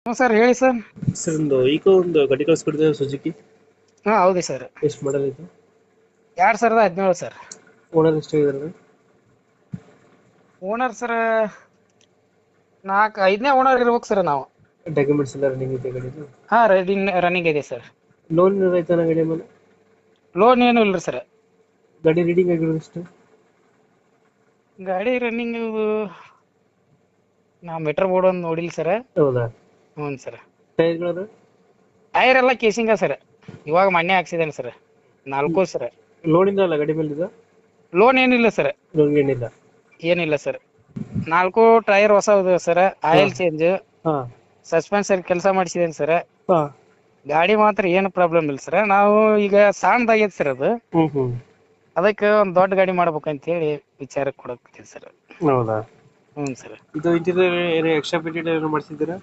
ಹ್ಞೂ ಸರ್ ಹೇಳಿ sir. Sir ಒಂದು ಒಂದು ಗಾಡಿ ಕಳಿಸ್ಕೊಡಿದ್ರೆ ಸುಜುಕಿ. ಹಾಂ ಹೌದು ಸರ್. ಎಷ್ಟು ಮಾಡಲ್ ಇದು? 2017 ಸರ್. ಓನರ್ ಎಷ್ಟಾಗಿದ್ದಾರೆ? ಓನರ್ ಸರ್ 5ನೇ ಓನರ್ ಇರ್ಬೇಕು ಸರ್ ನಾವು. ಡಾಕ್ಯುಮೆಂಟ್ಸ್ ಎಲ್ಲ ರನ್ನಿಂಗ್ ಇದೆ ಗಾಡಿದು? ಹಾಂ ರನ್ನಿಂಗ್ ಇದೆ ಸರ್. ಲೋನ್ ಆಯ್ತಾನ ಗಾಡಿ ಮೇಲೆ? ಲೋನ್ ಏನು ಇಲ್ಲ ಸರ್. ಗಾಡಿ ರೀಡಿಂಗ್ ಆಗಿರೋದು ಎಷ್ಟು? ಗಾಡಿ ರನ್ನಿಂಗ್ ನಾ ಮೀಟರ್ ಬೋರ್ಡ್ ಒಂದು ನೋಡಿಲ್ಲ ಸರ್. ಹೌದಾ? ಹ್ಞೂ ಸರ್. ಟೈರ್ಗಳು? ಟೈರ್ ಎಲ್ಲ ಕೇಸಿಂಗ ಸರ್. ಇವಾಗ ಮೊನ್ನೆ ಹಾಕ್ಸಿದ್ದೇನೆ ಸರ್ 4 ಸರ್. ಲೋನ್ ಇಲ್ಲ ಅಲ್ಲ ಗಾಡಿ ಮೇಲೆ ಇದು? ಲೋನ್ ಏನಿಲ್ಲ ಸರ್. ಲೋನ್ ಏನಿಲ್ಲ? ಏನಿಲ್ಲ ಸರ್. 4 ಟೈರ್ ಹೊಸ ಸರ್. ಆಯಿಲ್ ಚೇಂಜ್, ಹಾ ಸಸ್ಪೆನ್ಸರ್ ಕೆಲಸ ಮಾಡಿಸಿದ್ದೇನೆ ಸರ್. ಹಾ. ಗಾಡಿ ಮಾತ್ರ ಏನು ಪ್ರಾಬ್ಲಮ್ ಇಲ್ಲ ಸರ್. ನಾವು ಈಗ ಸಣ್ಣದಾಗೈತೆ ಸರ್ ಅದು. ಅದಕ್ಕೆ ಒಂದು ದೊಡ್ಡ ಗಾಡಿ ಮಾಡ್ಬೇಕಂತ ಹೇಳಿ ವಿಚಾರಕ್ಕೆ ಕೊಡಕ್ಕೆ ಸರ್. ಹೌದಾ? ಹ್ಞೂ ಸರ್. ಇದು ಇಂಟೀರಿಯರ್ ಎಕ್ಸ್ಟ್ರಾ ಫಿಟೆಡ್ ಏನೋ ಮಾಡಿಸಿದ್ದೀರಾ?